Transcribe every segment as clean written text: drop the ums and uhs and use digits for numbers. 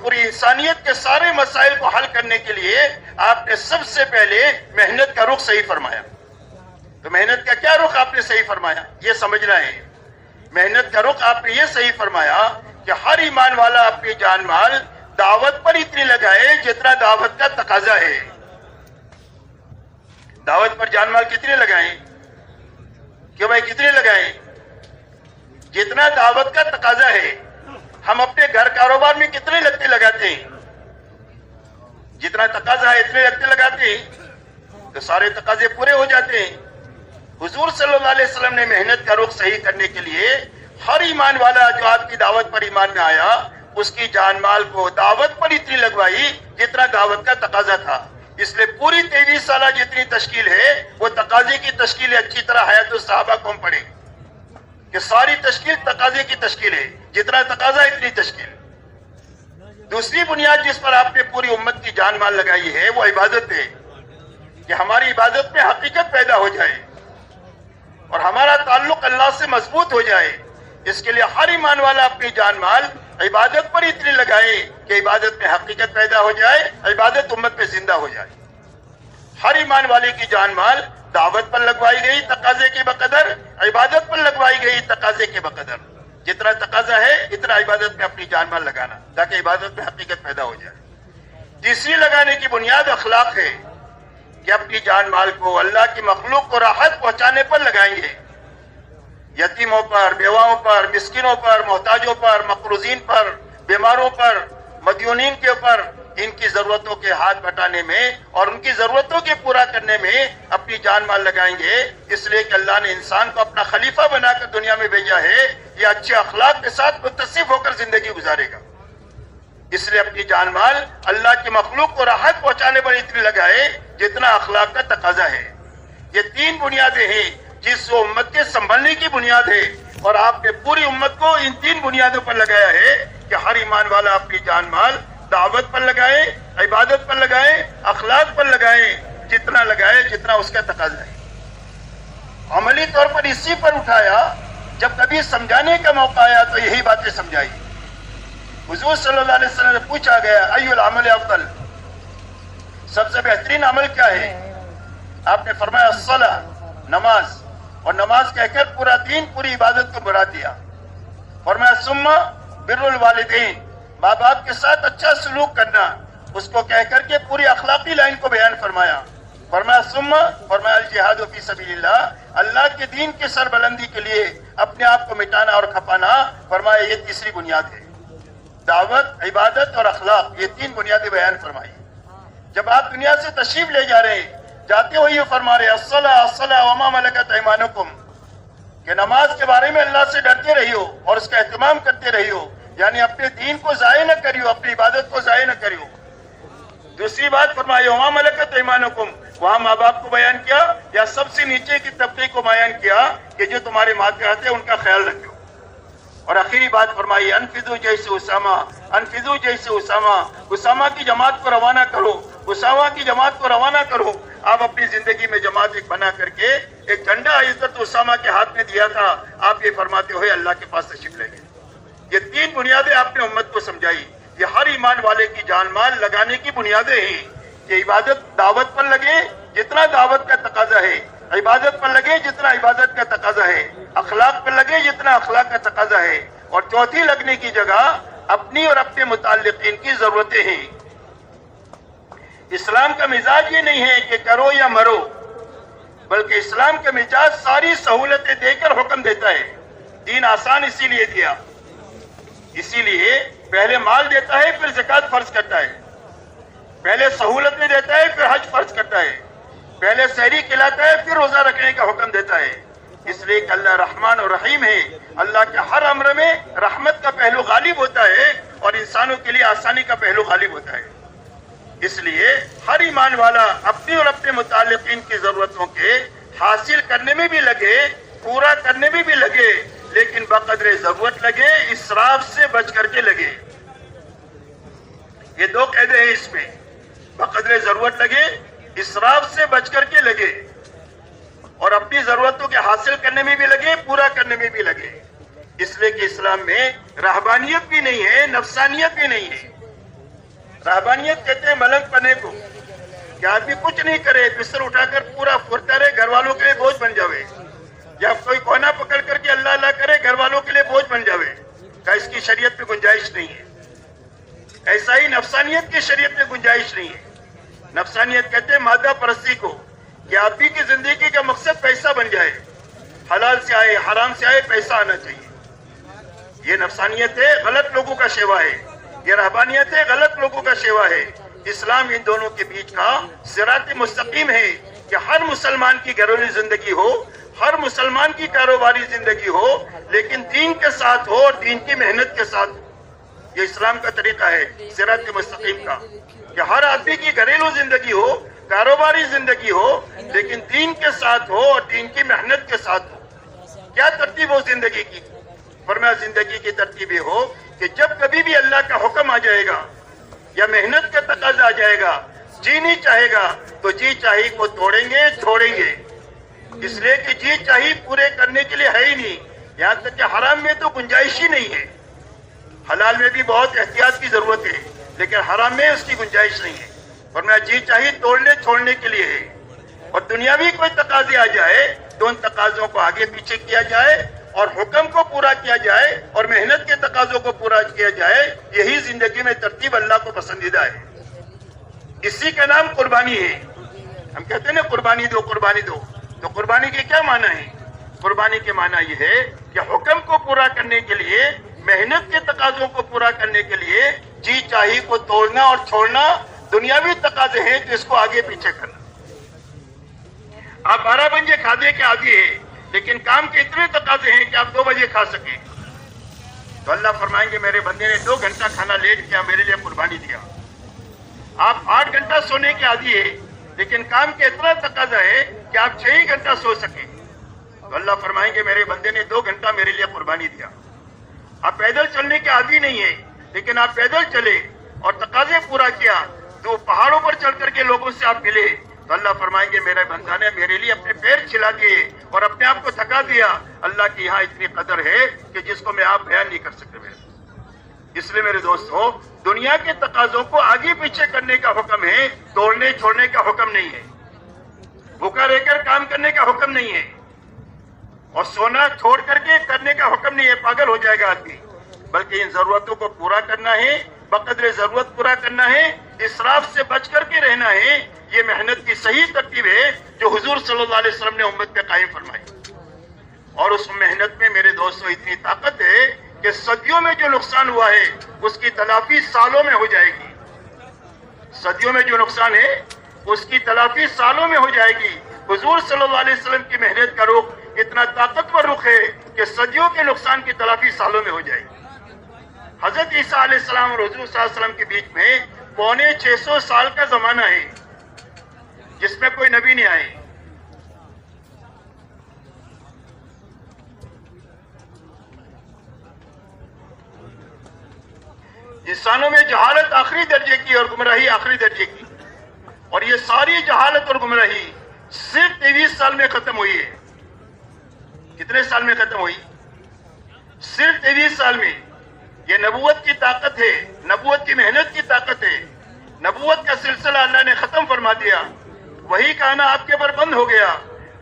पूरी इंसानियत के सारे मसाइल को हल करने के लिए आपने सबसे पहले मेहनत का रुख सही फरमाया। तो मेहनत का क्या रुख आपने सही फरमाया, ये समझना है। मेहनत का रुख आपने ये सही फरमाया कि हर ईमान वाला अपनी जान माल दावत पर इतनी लगाए जितना दावत का तकाजा है। दावत पर जान माल कितने लगाएं? क्यों भाई, कितने लगाएं? जितना दावत का तकाजा है। हम अपने घर कारोबार में कितने लगते लगाते हैं? जितना तकाजा है इतने लगते लगाते हैं, तो सारे तकाजे पूरे हो जाते हैं। हुजूर सल्लल्लाहु अलैहि वसल्लम ने मेहनत का रुख सही करने के लिए हर ईमान वाला जो आपकी दावत पर ईमान में आया उसकी जान माल को दावत पर इतनी लगवाई जितना दावत का तकाजा था। इसलिए पूरी 23 साल जितनी तश्कील है वो तकाजे की तश्कील है। अच्छी तरह हयात सहाबा को हम पढ़े कि सारी तश्कील तकाजे की तश्कील है, जितना तकाजा इतनी तश्कील। दूसरी बुनियाद जिस पर आपने पूरी उम्मत की जान माल लगाई है वो इबादत है, कि हमारी इबादत में हकीकत पैदा हो जाए और हमारा ताल्लुक अल्लाह से मजबूत हो जाए। इसके लिए हर ईमान वाला अपनी जान माल इबादत पर इतनी लगाए कि इबादत में हकीकत पैदा हो जाए, इबादत उम्मत में जिंदा हो जाए। हर ईमान वाले की जान माल दावत पर लगवाई गई तकाजे के बकदर, इबादत पर लगवाई गई तकाजे के बकदर। जितना तकाजा है इतना इबादत में अपनी जान माल लगाना ताकि इबादत में हकीकत पैदा हो जाए। तीसरी लगाने की बुनियाद अखलाक है कि अपनी जान माल को अल्लाह की मखलूक को राहत पहुंचाने पर लगाएंगे। यतीमों पर, बेवाओं पर, मिस्किनों पर, मोहताजों पर, मकरूजीन पर, बीमारों पर, मदयूनीन के ऊपर, इनकी जरूरतों के हाथ बटाने में और उनकी जरूरतों के पूरा करने में अपनी जान माल लगाएंगे। इसलिए कि अल्लाह ने इंसान को अपना खलीफा बनाकर दुनिया में भेजा है, ये अच्छे अखलाक के साथ मुत्तसिफ होकर जिंदगी गुजारेगा। इसलिए अपनी जान माल अल्लाह की मखलूक को राहत पहुंचाने पर इतनी लगाए जितना अखलाक का तकाजा है। ये तीन बुनियादें हैं जिस उम्मत के संभलने की बुनियाद है, और आपने पूरी उम्मत को इन तीन बुनियादों पर लगाया है कि हर ईमान वाला अपनी जान माल दावत पर लगाए, इबादत पर लगाए, अखलाक पर लगाए, जितना लगाए जितना उसका तकाजा है। अमली तौर पर इसी पर उठाया। जब कभी समझाने का मौका आया तो यही बातें समझाई। हुजूर सल्लल्लाहु अलैहि वसल्लम से पूछा गया अय्युल अमल अफदल, सबसे बेहतरीन अमल क्या है? आपने फरमाया अस्सला, नमाज। और नमाज कहकर पूरा दीन, पूरी इबादत को बुरा दिया। फरमाया सुम्मा बिर्रुल वालिदैन, माँ बाप के साथ अच्छा सलूक करना, उसको कहकर के पूरी अखलाकी लाइन को बयान फरमाया। फरमाया सुम्मा, फरमाया अल जिहादु फी सबीलिल्लाह, अल्लाह के दीन की सरबलंदी के लिए अपने आप को मिटाना और खपाना। फरमाया ये तीसरी बुनियाद है। दावत, इबादत और अखलाक, ये तीन बुनियादें बयान फरमाई। जब आप दुनिया से तशरीफ ले जा रहे, जाते हुए ये फरमा रहे अस्सला अस्सला वमा मलकत ऐमानुकुम, कि नमाज के बारे में अल्लाह से डरते रहियो और उसका एहतमाम करते रहियो, यानी अपने दीन को जाये न करियो, अपनी इबादत को जाये न करियो। दूसरी बात फरमाई वमा मलकत ऐमानुकुम, वहां माँ बाप को बयान किया, या सबसे नीचे की तबके को बयान किया कि जो तुम्हारे मातहत है उनका ख्याल रखो। और आखिरी बात फरमाई अनफिजू जैसे उसामा, अनफिजू जैसे उसामा, उसामा की जमात को रवाना करो, उसामा की जमात को रवाना करो। आप अपनी जिंदगी में जमात एक बना करके एक झंडा इज्जत उसामा के हाथ में दिया था, आप ये फरमाते हुए अल्लाह के पास तशरीफ ले गए। ये तीन बुनियादें आपने उम्मत को समझाई। ये हर ईमान वाले की जान माल लगाने की बुनियादें हैं कि इबादत दावत पर लगे जितना दावत का तकाजा है, इबादत पर लगे जितना इबादत का तकाजा है, अखलाक पर लगे जितना अखलाक का तकाजा है, और चौथी लगने की जगह अपनी और अपने मुताल्लिकीन की जरूरतें हैं। इस्लाम का मिजाज ये नहीं है कि करो या मरो, बल्कि इस्लाम का मिजाज सारी सहूलतें देकर हुक्म देता है। दीन आसान इसीलिए दिया, इसीलिए पहले माल देता है फिर ज़कात फर्ज करता है, पहले सहूलतें देता है फिर हज फर्ज करता है, पहले सहरी खिलाता है फिर रोजा रखने का हुक्म देता है। इसलिए कि अल्लाह रहमान और रहीम है। अल्लाह के हर अम्र में रहमत का पहलू गालिब होता है और इंसानों के लिए आसानी का पहलू गालिब होता है। इसलिए हर ईमान वाला अपनी और अपने मुताल्लिकीन की जरूरतों के हासिल करने में भी लगे, पूरा करने में भी लगे, लेकिन बकदरे जरूरत लगे, इसराफ से बच करके लगे। ये दो कहते हैं इसमें, बकदरे जरूरत लगे, इसराफ से बच करके लगे, और अपनी जरूरतों के हासिल करने में भी लगे, पूरा करने में भी लगे। इसलिए कि इस्लाम में रहबानियत भी नहीं है, नफसानियत भी नहीं है। रहबानियत कहते हैं मलंग पने को, कि आदमी कुछ नहीं करे, बिस्तर उठाकर पूरा फुरता रहे, घर वालों के लिए बोझ बन जावे, या कोई कोना पकड़ करके अल्लाह अल्लाह करे, घर वालों के लिए बोझ बन जावे। क्या इसकी शरीयत में गुंजाइश नहीं है? ऐसा ही नफसानियत की शरीयत में गुंजाइश नहीं है। नफसानियत कहते हैं मादा परस्ती को, कि आदमी की जिंदगी का मकसद पैसा बन जाए, हलाल से आए हराम से आए पैसा आना चाहिए। ये नफसानियत है, गलत लोगों का सेवा है। ये रहबानियत है, गलत लोगों का सेवा है। इस्लाम इन दोनों के बीच का सिरात मुस्तकीम है कि हर मुसलमान की घरेलू जिंदगी हो, हर मुसलमान की कारोबारी जिंदगी हो, लेकिन दीन के साथ हो और दीन की मेहनत के साथ हो। ये इस्लाम का तरीका है सिरात मुस्तकीम का, कि हर आदमी की घरेलू जिंदगी हो, कारोबारी जिंदगी हो, लेकिन दीन के साथ हो और दीन की मेहनत के साथ हो। क्या तरतीब हो जिंदगी की? फरमाया जिंदगी की तरतीब हो कि जब कभी भी अल्लाह का हुक्म आ जाएगा या मेहनत का तकाजा आ जाएगा, जी नहीं चाहेगा तो जी चाही को तोड़ेंगे छोड़ेंगे, इसलिए कि जी चाही पूरे करने के लिए है ही नहीं। यहाँ तक कि हराम में तो गुंजाइश ही नहीं है। हलाल में भी बहुत एहतियात की जरूरत है, लेकिन हराम में उसकी गुंजाइश नहीं है। और मैं जी चाही तोड़ने छोड़ने के लिए है। और दुनियावी कोई तकाजे आ जाए तो उन तकाजों को आगे पीछे किया जाए और हुक्म को पूरा किया जाए और मेहनत के तकाजों को पूरा किया जाए। यही जिंदगी में तरतीब अल्लाह को पसंदीदा है। इसी का नाम कुर्बानी है। हम कहते हैं ना कुर्बानी दो, कुर्बानी दो, तो कुर्बानी के क्या माना है? कुर्बानी के माना यह है कि हुक्म को पूरा करने के लिए, मेहनत के तकाजों को पूरा करने के लिए जी चाही को तोड़ना और छोड़ना दुनियावी तकाजे हैं, तो इसको आगे पीछे करना। आप 12 बजे खाने के आदी है, लेकिन काम के इतने तकाजे हैं कि आप 2 बजे खा सके, तो अल्लाह फरमाएंगे मेरे बंदे ने 2 घंटा खाना लेट किया, मेरे लिए कुर्बानी दिया। आप 8 घंटा सोने के आदी है, लेकिन काम के इतना तकाजा है कि आप 6 ही घंटा सो सके, तो अल्लाह फरमाएंगे मेरे बंदे ने 2 घंटा मेरे लिए कुर्बानी दिया। आप पैदल चलने के आदी नहीं है, लेकिन आप पैदल चले और तकाजे पूरा किया, तो पहाड़ों पर चल करके लोगों से आप मिले, तो अल्लाह फरमाएंगे मेरे बंदा ने मेरे लिए अपने पैर छिला दिए और अपने आप को थका दिया। अल्लाह की यहाँ इतनी कदर है कि जिसको मैं आप बयान नहीं कर सकते मेरे। इसलिए मेरे दोस्तों, दुनिया के तकाजों को आगे पीछे करने का हुक्म है, तोड़ने छोड़ने का हुक्म नहीं है। भूखा रहकर काम करने का हुक्म नहीं है, और सोना छोड़ करके करने का हुक्म नहीं है, पागल हो जाएगा आदमी। बल्कि इन जरूरतों को पूरा करना है, बकदरे जरूरत पूरा करना है, इसराफ से बच करके रहना है। ये मेहनत की सही तरतीब है जो हुजूर सल्लल्लाहु अलैहि वसल्लम ने उम्मत पे कायम फरमाई। और उस मेहनत में मेरे दोस्तों इतनी ताकत है कि सदियों में जो नुकसान हुआ है उसकी तलाफी सालों में हो जाएगी। सदियों में जो नुकसान है उसकी तलाफी सालों में हो जाएगी। हुजूर सल्लल्लाहु अलैहि वसल्लम की मेहनत का रुख इतना ताकतवर रुख है कि सदियों के नुकसान की तलाफी सालों में हो जाएगी। हजरत ईसा अलैहिस्सलाम और हुजूर सल्लल्लाहु अलैहि वसल्लम के बीच में 650 साल का जमाना है जिसमें कोई नबी नहीं आए। इंसानों में जहालत आखिरी दर्जे की और गुमराही आखिरी दर्जे की, और ये सारी जहालत और गुमराही सिर्फ 23 साल में खत्म हुई है। कितने साल में खत्म हुई? सिर्फ 23 साल में। ये नबूवत की ताकत है, नबूवत की मेहनत की ताकत है। नबूवत का सिलसिला अल्लाह ने खत्म फरमा दिया, वही कहना आपके पर बंद हो गया।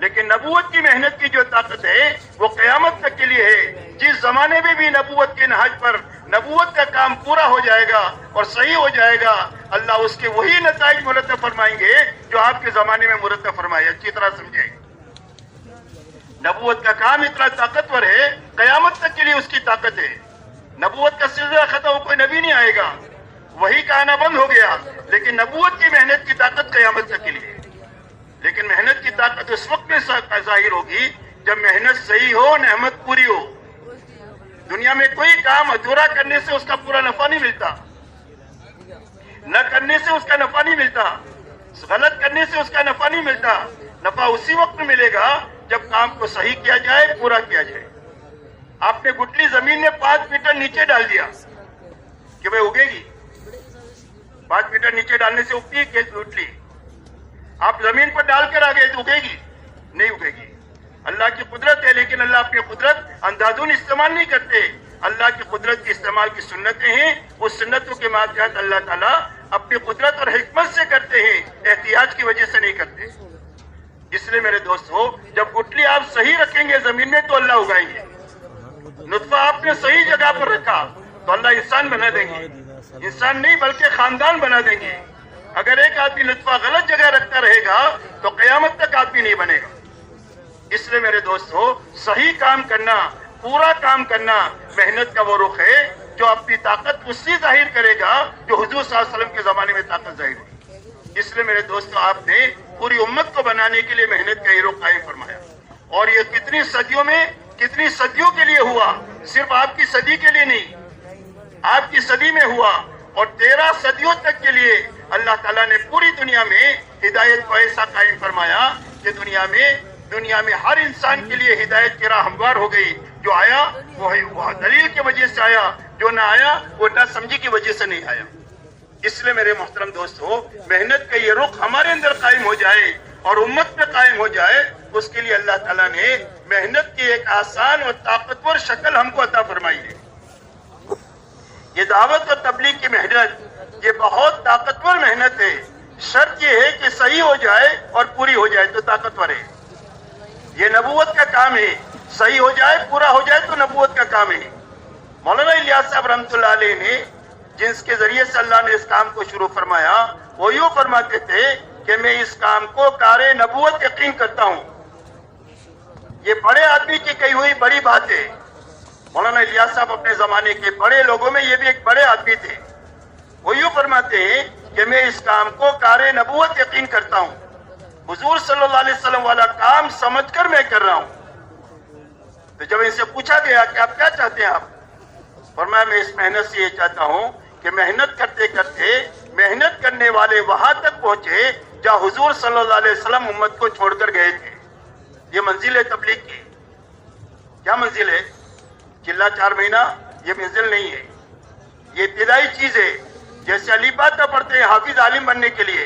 लेकिन नबूवत की मेहनत की जो ताकत है वो कयामत तक के लिए है। जिस जमाने में भी नबूवत के नहज पर नबूवत का काम पूरा हो जाएगा और सही हो जाएगा, अल्लाह उसके वही नताइज मुरत्तब फरमाएंगे जो आपके जमाने में मुरत्तब फरमाए। अच्छी तरह समझे, नबूवत का काम इतना ताकतवर है, कयामत तक के लिए उसकी ताकत है। नबूवत का सिलसिला खत्म हो, कोई नबी नहीं आएगा, वही कहना बंद हो गया। लेकिन नबूवत की मेहनत की ताकत कयामत तक के लिए। लेकिन मेहनत की ताकत उस वक्त में जाहिर होगी जब मेहनत सही हो, नेमत पूरी हो। दुनिया में कोई काम अधूरा करने से उसका पूरा नफा नहीं मिलता, न करने से उसका नफा नहीं मिलता, गलत करने से उसका नफा नहीं मिलता। नफा उसी वक्त मिलेगा जब काम को सही किया जाए, पूरा किया जाए। आपने गुटली जमीन में 5 मीटर नीचे डाल दिया कि भाई उगेगी, 5 मीटर नीचे डालने से उगती है गुटली। आप जमीन पर डालकर आ गए तो उगेगी? नहीं उगेगी। अल्लाह की कुदरत है, लेकिन अल्लाह अपनी कुदरत अंधाधुन इस्तेमाल नहीं करते। अल्लाह की कुदरत के इस्तेमाल की सुन्नतें हैं, उस सुन्नतों के माध्यम अल्लाह ताला اپنی قدرت اور حکمت سے کرتے ہیں، احتیاج کی وجہ سے نہیں کرتے۔ اس لیے میرے دوستو، جب گٹلی آپ صحیح رکھیں گے زمین میں تو اللہ اگائیں گے۔ نطفہ آپ نے صحیح جگہ پر رکھا تو اللہ انسان بنا دیں گے، انسان نہیں بلکہ خاندان بنا دیں گے۔ اگر ایک آدمی نطفہ غلط جگہ رکھتا رہے گا تو قیامت تک آدمی نہیں بنے گا۔ اس لیے میرے دوستو، صحیح کام کرنا، پورا کام کرنا محنت کا وہ رخ ہے جو اپنی طاقت اسی ظاہر کرے گا جو حضور صلی اللہ علیہ وسلم کے زمانے میں طاقت ظاہر ہوئی۔ اس لیے میرے دوستو، آپ نے پوری امت کو بنانے کے لیے محنت کا یہ رخ قائم فرمایا، اور یہ کتنی صدیوں کے لیے ہوا، صرف آپ کی صدی کے لیے نہیں، آپ کی صدی میں ہوا، اور 13 صدیوں تک کے لیے اللہ تعالیٰ نے پوری دنیا میں ہدایت کو ایسا قائم فرمایا کہ دنیا میں ہر انسان کے لیے ہدایت کی راہ ہموار ہو گئی۔ جو آیا وہ دلیل کی وجہ سے آیا، جو نہ آیا وہ نہ سمجھی کی وجہ سے نہیں آیا۔ اس لیے میرے محترم دوستو، محنت کا یہ رخ ہمارے اندر قائم ہو جائے اور امت میں قائم ہو جائے، اس کے لیے اللہ تعالیٰ نے محنت کی ایک آسان اور طاقتور شکل ہم کو عطا فرمائی ہے۔ یہ دعوت اور تبلیغ کی محنت، یہ بہت طاقتور محنت ہے۔ شرط یہ ہے کہ صحیح ہو جائے اور پوری ہو جائے تو طاقتور ہے۔ یہ نبوت کا کام ہے، صحیح ہو جائے، پورا ہو جائے تو نبوت کا کام ہے۔ مولانا الیاس صاحب رحمۃ اللہ علیہ نے جس کے ذریعے سے اللہ نے اس کام کو شروع فرمایا، وہ یوں فرماتے تھے کہ میں اس کام کو کار نبوت یقین کرتا ہوں۔ یہ بڑے آدمی کی کہی ہوئی بڑی بات ہے۔ مولانا الیاس صاحب اپنے زمانے کے بڑے لوگوں میں یہ بھی ایک بڑے آدمی تھے۔ وہ یوں فرماتے ہیں کہ میں اس کام کو کار نبوت یقین کرتا ہوں، حضور صلی اللہ علیہ وسلم والا کام سمجھ کر میں کر رہا ہوں۔ تو جب ان سے پوچھا گیا کہ آپ کیا چاہتے ہیں، آپ فرمایا میں اس محنت سے یہ چاہتا ہوں کہ محنت کرتے کرتے محنت کرنے والے وہاں تک پہنچے جہاں حضور صلی اللہ علیہ وسلم امت کو چھوڑ کر گئے تھے۔ یہ منزل ہے تبلیغ کی۔ کیا منزل ہے؟ چلا 4 مہینہ یہ منزل نہیں ہے، یہ ابتدائی چیز ہے۔ جیسے علی باتا پڑھتے ہیں حافظ عالم بننے کے لیے،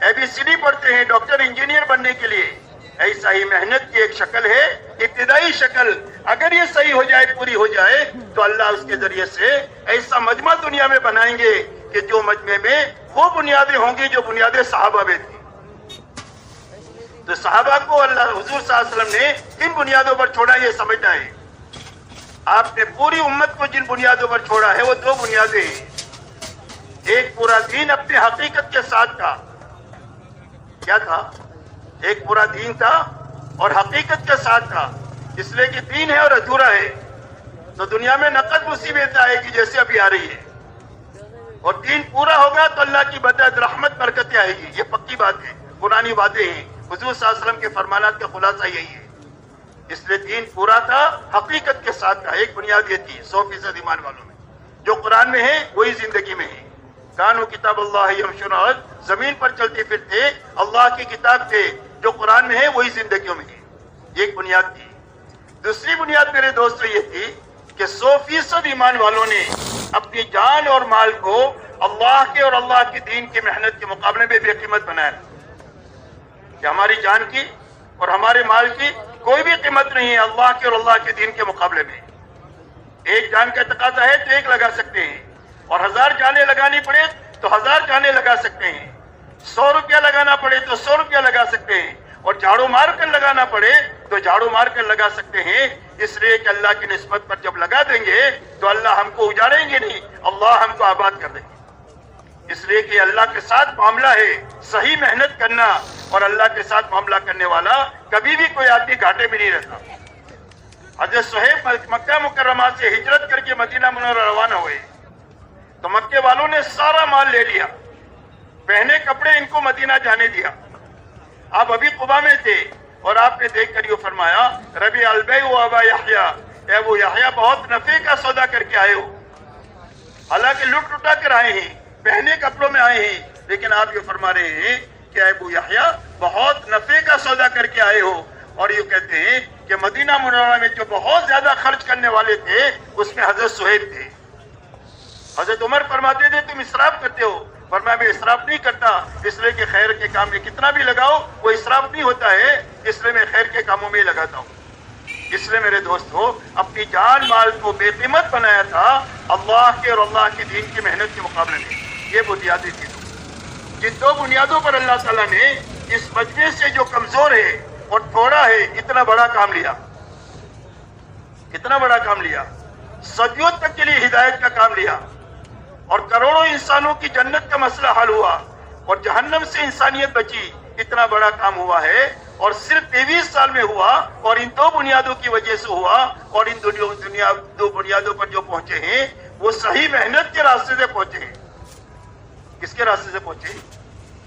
ABCD پڑھتے ہیں ڈاکٹر انجینئر بننے کے لیے، ایسا ہی محنت کی ایک شکل ہے، ابتدائی شکل۔ اگر یہ صحیح ہو جائے، پوری ہو جائے، تو اللہ اس کے ذریعے سے ایسا مجمع دنیا میں بنائیں گے کہ جو مجمع میں وہ بنیادیں ہوں گی جو بنیادیں صحابہ میں تھیں۔ تو صحابہ کو اللہ حضور صلی اللہ علیہ وسلم نے کن بنیادوں پر چھوڑا یہ سمجھنا ہے۔ آپ نے پوری امت کو جن بنیادوں پر چھوڑا ہے وہ 2 بنیادیں ہیں۔ ایک پورا دین اپنے حقیقت کے ساتھ تھا۔ کیا تھا؟ ایک پورا دین تھا اور حقیقت کے ساتھ تھا، اس لیے کہ دین ہے اور ادھورا ہے تو دنیا میں نقد مصیبت آئے گی جیسے ابھی آ رہی ہے، اور دین پورا ہوگا تو اللہ کی مدد، رحمت، برکتیں آئے گی۔ یہ پکی بات ہے، قرآنی باتیں ہیں، حضور صلی اللہ علیہ وسلم کے فرمانات کا خلاصہ یہی ہے۔ اس لیے دین پورا تھا، حقیقت کے ساتھ تھا۔ ایک بنیاد یہ تھی 100% ایمان والوں میں، جو قرآن میں ہے وہی زندگی میں ہے۔ کانو کتاب اللہ یمشون علی الارض، زمین پر چلتے پھرتے اللہ کی کتاب تھے، جو قرآن میں ہے وہی زندگیوں میں ہے۔ یہ ایک بنیاد تھی۔ دوسری بنیاد میرے دوستو یہ تھی کہ 100% ایمان والوں نے اپنی جان اور مال کو اللہ کے اور اللہ کے دین کی محنت کے مقابلے میں بے قیمت بنایا کہ ہماری جان کی اور ہمارے مال کی کوئی بھی قیمت نہیں ہے اللہ کے اور اللہ کے دین کے مقابلے میں۔ ایک جان کا تقاضا ہے تو ایک لگا سکتے ہیں، اور 1000 جانیں لگانی پڑے تو 1000 جانیں لگا سکتے ہیں، 100 روپیہ لگانا پڑے تو 100 روپیہ لگا سکتے ہیں، اور جھاڑو مار کر لگانا پڑے تو جھاڑو مار کر لگا سکتے ہیں۔ اس لیے کہ اللہ کی نسبت پر جب لگا دیں گے تو اللہ ہم کو اجاڑیں گے نہیں، اللہ ہم کو آباد کر دیں گے۔ اس لیے کہ اللہ کے ساتھ معاملہ ہے صحیح محنت کرنا، اور اللہ کے ساتھ معاملہ کرنے والا کبھی بھی کوئی آدمی گھاٹے میں نہیں رہتا۔ حضرت صہیب مکہ مکرمہ سے ہجرت کر کے مدینہ منورہ روانہ ہوئے تو مکے والوں نے سارا مال لے لیا، پہنے کپڑے ان کو مدینہ جانے دیا۔ آپ ابھی قبا میں تھے اور آپ نے دیکھ کر یہ فرمایا، ربی البیع و ابا یحییٰ، اے ابو یحییٰ بہت نفع کا سودا کر کے آئے ہو۔ حالانکہ لٹ لٹا کر آئے ہیں، پہنے کپڑوں میں آئے ہیں، لیکن آپ یہ فرما رہے ہیں کہ اے ابو یحییٰ بہت نفع کا سودا کر کے آئے ہو۔ اور یہ کہتے ہیں کہ مدینہ منورہ میں جو بہت زیادہ خرچ کرنے والے تھے اس میں حضرت صہیب تھے۔ حضرت عمر فرماتے تھے تم اسراف کرتے ہو، فرمایا میں اسراف نہیں کرتا، اس لیے کہ خیر کے کام میں کتنا بھی لگاؤ وہ اسراف نہیں ہوتا ہے، اس لیے میں خیر کے کاموں میں ہی لگاتا ہوں۔ اس لیے میرے دوستو اپنی جان مال کو بے قیمت بنایا تھا اللہ کے اور اللہ کے دین کی محنت کے مقابلے میں۔ یہ بنیادیں تھی. جن دو بنیادوں پر اللہ تعالیٰ نے اس مجمع سے جو کمزور ہے اور تھوڑا ہے اتنا بڑا کام لیا. کتنا بڑا کام لیا؟ صدیوں تک کے لیے ہدایت کا کام لیا اور کروڑوں انسانوں کی جنت کا مسئلہ حل ہوا اور جہنم سے انسانیت بچی. اتنا بڑا کام ہوا ہے اور صرف 23 سال میں ہوا اور ان دو بنیادوں کی وجہ سے ہوا. اور ان دو بنیادوں پر جو پہنچے ہیں وہ صحیح محنت کے راستے سے پہنچے ہیں. کس کے راستے سے پہنچے؟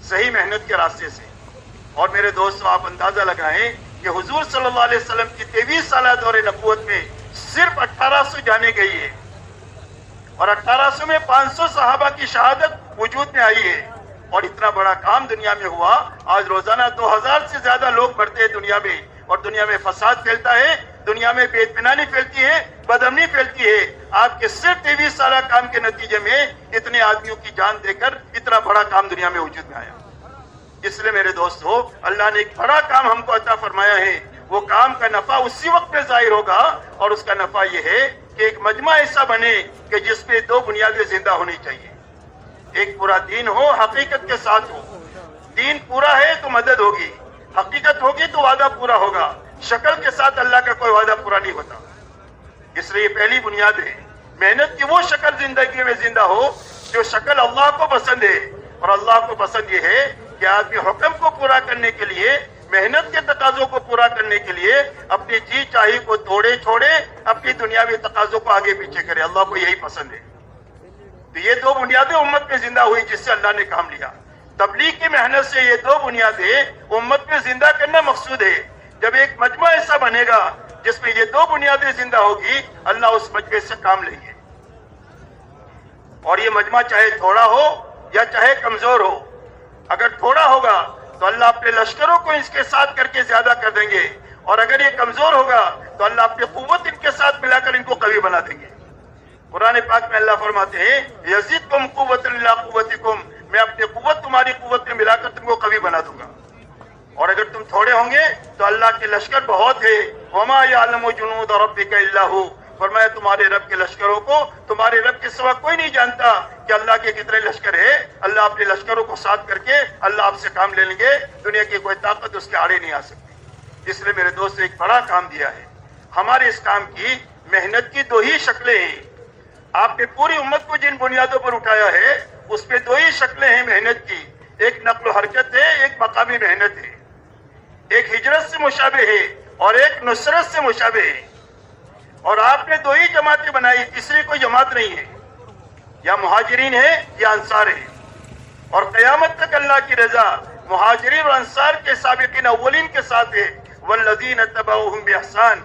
صحیح محنت کے راستے سے. اور میرے دوستو آپ اندازہ لگائیں کہ حضور صلی اللہ علیہ وسلم کی 23 سالہ دور نبوت میں صرف 1800 جانے گئی ہے اور 1800 میں 500 صحابہ کی شہادت وجود میں آئی ہے. اور اتنا بڑا کام دنیا میں ہوا. آج روزانہ 2000 سے زیادہ لوگ مرتے ہیں دنیا میں اور دنیا میں فساد پھیلتا ہے, دنیا میں بے اطمینانی پھیلتی ہے, بدامنی پھیلتی ہے. آپ کے صرف 23 سالہ کام کے نتیجے میں اتنے آدمیوں کی جان دے کر اتنا بڑا کام دنیا میں وجود میں آیا. اس لیے میرے دوستو اللہ نے ایک بڑا کام ہم کو عطا فرمایا ہے. وہ کام کا نفع اسی وقت میں ظاہر ہوگا اور اس کا نفع یہ ہے کہ ایک مجمع ایسا بنے کہ جس پہ دو بنیادیں زندہ ہونی چاہیے. ایک پورا دین ہو, حقیقت کے ساتھ ہو. دین پورا ہے تو مدد ہوگی, حقیقت ہوگی تو وعدہ پورا ہوگا. شکل کے ساتھ اللہ کا کوئی وعدہ پورا نہیں ہوتا. اس لیے یہ پہلی بنیاد ہے. محنت کی وہ شکل زندگی میں زندہ ہو جو شکل اللہ کو پسند ہے. اور اللہ کو پسند یہ ہے کہ آدمی حکم کو پورا کرنے کے لیے, محنت کے تقاضوں کو پورا کرنے کے لیے اپنی جی چاہی کو توڑے چھوڑے, اپنی دنیاوی تقاضوں کو آگے پیچھے کرے. اللہ کو یہی پسند ہے. تو یہ دو بنیادیں امت میں زندہ ہوئی جس سے اللہ نے کام لیا. تبلیغ کی محنت سے یہ دو بنیادیں امت میں زندہ کرنا مقصود ہے. جب ایک مجمع ایسا بنے گا جس میں یہ دو بنیادیں زندہ ہوگی, اللہ اس مجمع سے کام لیں گے. اور یہ مجمع چاہے تھوڑا ہو یا چاہے کمزور ہو, اگر تھوڑا ہوگا تو اللہ اپنے لشکروں کو اس کے ساتھ کر کے زیادہ کر دیں گے, اور اگر یہ کمزور ہوگا تو اللہ اپنی قوت ان کے ساتھ ملا کر ان کو قوی بنا دیں گے. قرآن پاک میں اللہ فرماتے ہیں یزدکم قوۃ الی قوتکم, میں اپنی قوت تمہاری قوت میں ملا کر تم کو قوی بنا دوں گا. اور اگر تم تھوڑے ہوں گے تو اللہ کے لشکر بہت ہے. وما یعلم جنود ربک الا هو, فرمایا تمہارے رب کے لشکروں کو تمہارے رب کے سوا کوئی نہیں جانتا کہ اللہ کے کتنے لشکر ہے. اللہ اپنے لشکروں کو ساتھ کر کے اللہ آپ سے کام لے لیں گے. دنیا کی کوئی طاقت اس کے آڑے نہیں آ سکتی. اس لیے میرے دوست ایک بڑا کام دیا ہے. ہمارے اس کام کی محنت کی دو ہی شکلیں ہیں. آپ نے پوری امت کو جن بنیادوں پر اٹھایا ہے اس پہ دو ہی شکلیں ہیں محنت کی. ایک نقل و حرکت ہے, ایک مقامی محنت ہے. ایک ہجرت سے مشابہ ہے اور ایک نصرت سے مشابہ ہے. اور آپ نے دو ہی جماعتیں بنائی, تیسری کوئی جماعت نہیں ہے. یا مہاجرین ہے یا انصار ہے. اور قیامت تک اللہ کی رضا مہاجرین اور انصار کے سابقین اولین کے ساتھ ہے. والذین اتبعوہم بإحسان,